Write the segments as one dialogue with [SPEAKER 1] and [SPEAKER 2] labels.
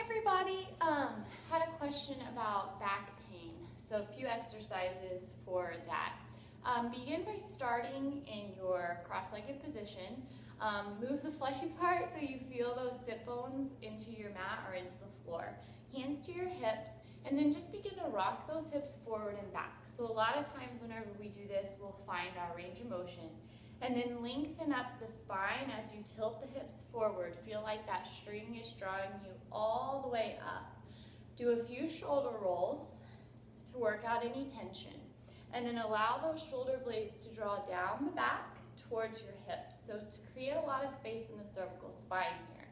[SPEAKER 1] Everybody, had a question about back pain. So a few exercises for that. Begin by starting in your cross-legged position. Move the fleshy part so you feel those sit bones into your mat or into the floor. Hands to your hips, and then just begin to rock those hips forward and back. So a lot of times whenever we do this, we'll find our range of motion. And then lengthen up the spine as you tilt the hips forward. Feel like that string is drawing you all the way up. Do a few shoulder rolls to work out any tension. And then allow those shoulder blades to draw down the back towards your hips. So to create a lot of space in the cervical spine here.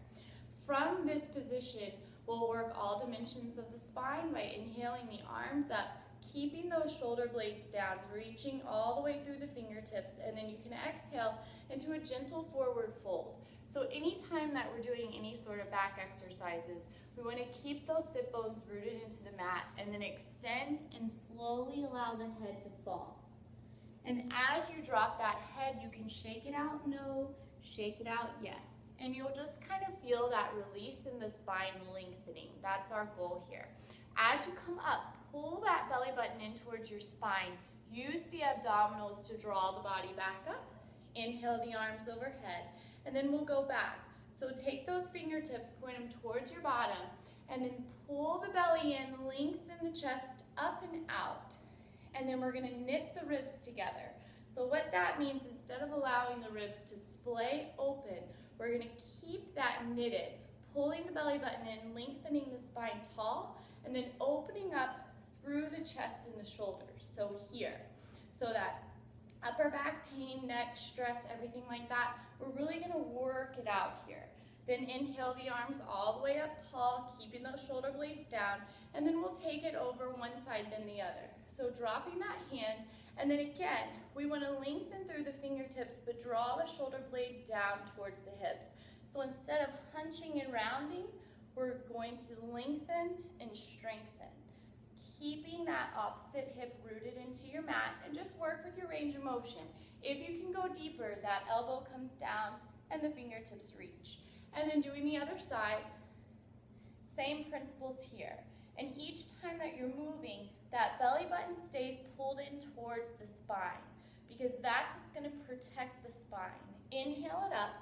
[SPEAKER 1] From this position, we'll work all dimensions of the spine by inhaling the arms up, keeping those shoulder blades down, reaching all the way through the fingertips, and then you can exhale into a gentle forward fold. So anytime that we're doing any sort of back exercises, we want to keep those sit bones rooted into the mat and then extend and slowly allow the head to fall. And as you drop that head, you can shake it out, no, shake it out, yes. And you'll just kind of feel that release in the spine lengthening. That's our goal here. As you come up, pull that belly button in towards your spine. Use the abdominals to draw the body back up. Inhale the arms overhead, and then we'll go back. So take those fingertips, point them towards your bottom, and then pull the belly in, lengthen the chest up and out. And then we're gonna knit the ribs together. So what that means, instead of allowing the ribs to splay open, we're gonna keep that knitted, pulling the belly button in, lengthening the spine tall, and then opening up through the chest and the shoulders, so here. So that upper back pain, neck, stress, everything like that, we're really gonna work it out here. Then inhale the arms all the way up tall, keeping those shoulder blades down, and then we'll take it over one side then the other. So dropping that hand, and then again, we wanna lengthen through the fingertips, but draw the shoulder blade down towards the hips. So instead of hunching and rounding, we're going to lengthen and strengthen. Keeping that opposite hip rooted into your mat, and just work with your range of motion. If you can go deeper, that elbow comes down and the fingertips reach. And then doing the other side, same principles here. And each time that you're moving, that belly button stays pulled in towards the spine, because that's what's gonna protect the spine. Inhale it up.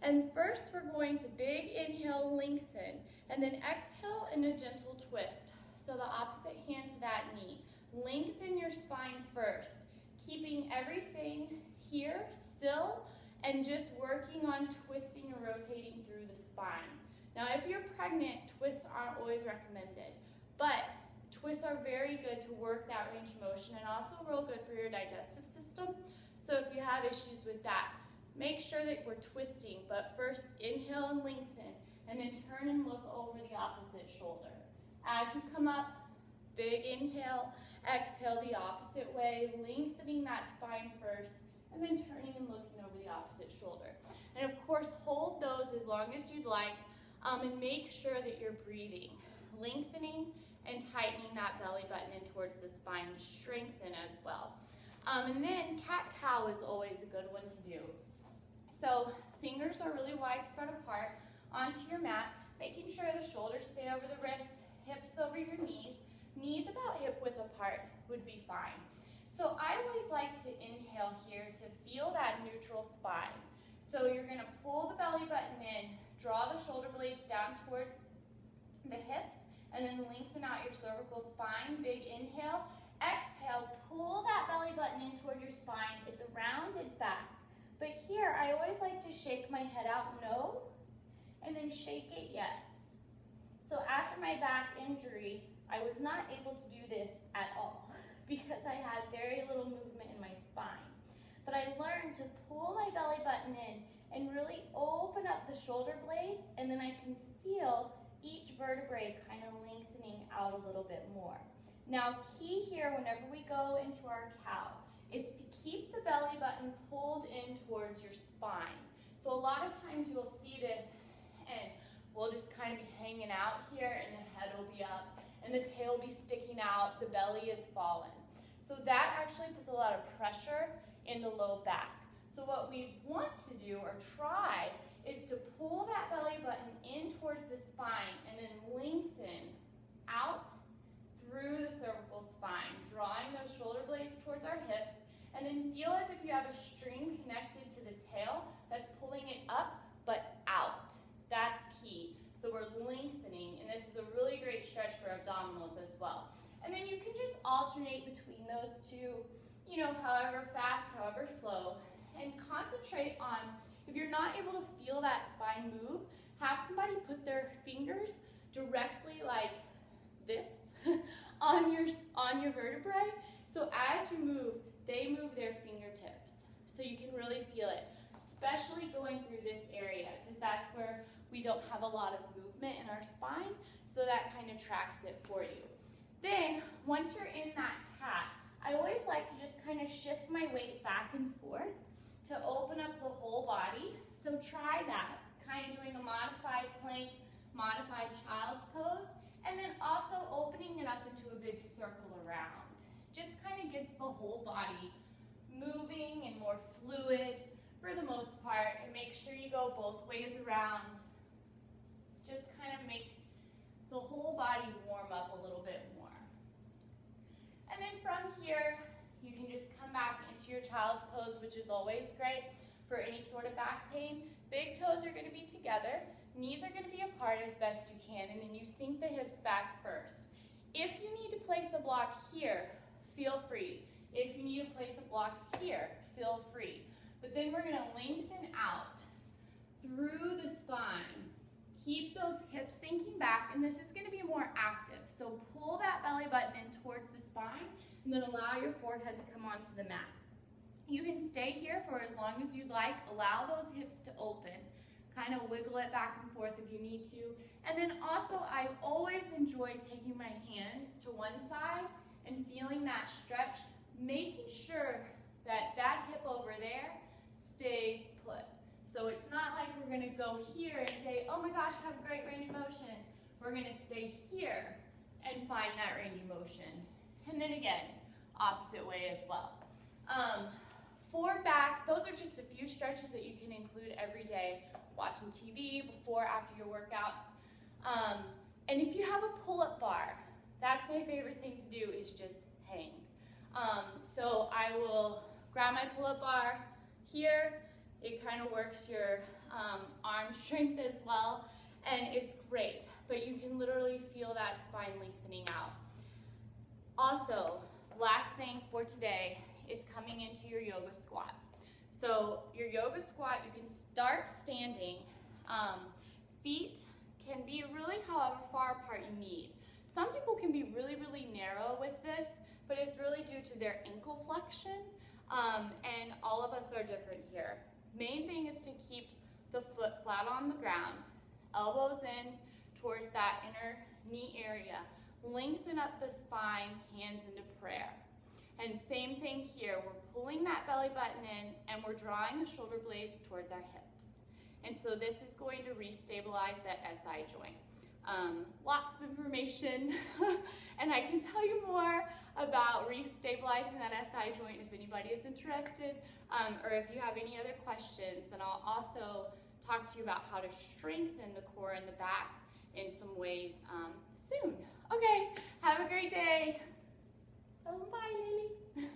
[SPEAKER 1] And first we're going to big inhale, lengthen, and then exhale in a gentle twist. So the opposite hand to that knee. Lengthen your spine first, keeping everything here still and just working on twisting and rotating through the spine. Now if you're pregnant, twists aren't always recommended, but twists are very good to work that range of motion and also real good for your digestive system. So if you have issues with that, make sure that we're twisting, but first inhale and lengthen, and then turn and look over the opposite shoulder. As you come up, big inhale, exhale the opposite way, lengthening that spine first, and then turning and looking over the opposite shoulder. And of course, hold those as long as you'd like, and make sure that you're breathing, lengthening and tightening that belly button in towards the spine to strengthen as well. And then cat-cow is always a good one to do. So fingers are really wide spread apart onto your mat, making sure the shoulders stay over the wrists, hips over your knees. Knees about hip width apart would be fine. So I always like to inhale here to feel that neutral spine. So you're gonna pull the belly button in, draw the shoulder blades down towards the hips, and then lengthen out your cervical spine. Big inhale, exhale, pull that belly button in toward your spine. It's a rounded back. But here, I always like to shake my head out, no, and then shake it, yes. So after my back injury, I was not able to do this at all because I had very little movement in my spine. But I learned to pull my belly button in and really open up the shoulder blades, and then I can feel each vertebrae kind of lengthening out a little bit more. Now, key here whenever we go into our cow is to keep the belly button pulled in towards your spine. So a lot of times you'll see this and we'll just kind of be hanging out here and the head will be up and the tail will be sticking out, the belly is fallen. So that actually puts a lot of pressure in the low back. So what we want to do or try is to pull that belly button in towards the spine and then alternate between those two, you know, however fast, however slow, and concentrate on, if you're not able to feel that spine move, have somebody put their fingers directly like this on your vertebrae. So as you move, they move their fingertips. So you can really feel it, especially going through this area, because that's where we don't have a lot of movement in our spine, so that kind of tracks it for you. Then, once you're in that cat, I always like to just kind of shift my weight back and forth to open up the whole body. So try that, kind of doing a modified plank, modified child's pose, and then also opening it up into a big circle around. Just kind of gets the whole body moving and more fluid for the most part, and make sure you go both ways around. Just kind of make the whole body warm up a little bit more. And then from here, you can just come back into your child's pose, which is always great for any sort of back pain. Big toes are going to be together, knees are going to be apart as best you can, and then you sink the hips back first. If you need to place a block here, feel free. If you need to place a block here, feel free. But then we're going to lengthen out through the spine. Keep those hips sinking back, and this is going to be more active. So pull that belly button in towards the spine, and then allow your forehead to come onto the mat. You can stay here for as long as you'd like. Allow those hips to open. Kind of wiggle it back and forth if you need to. And then also, I always enjoy taking my hands to one side and feeling that stretch, making sure that that hip over there stays put. So it's not like we're going to go here and say, oh my gosh, I have a great range of motion. We're going to stay here and find that range of motion. And then again, opposite way as well. For back, those are just a few stretches that you can include every day, watching TV, before, after your workouts. And if you have a pull-up bar, that's my favorite thing to do, is just hang. So I will grab my pull-up bar here. It kind of works your arm strength as well, and it's great. But you can literally feel that spine lengthening out. Also, last thing for today is coming into your yoga squat. So your yoga squat, you can start standing. Feet can be really however far apart you need. Some people can be really, really narrow with this, but it's really due to their ankle flexion, and all of us are different here. Main thing is to keep the foot flat on the ground, elbows in towards that inner knee area. Lengthen up the spine, hands into prayer. And same thing here, we're pulling that belly button in and we're drawing the shoulder blades towards our hips. And so this is going to restabilize that SI joint. Lots of information, and I can tell you more about restabilizing that SI joint if anybody is interested, or if you have any other questions. And I'll also talk to you about how to strengthen the core and the back in some ways soon. Okay, have a great day. Tell them bye, Lily.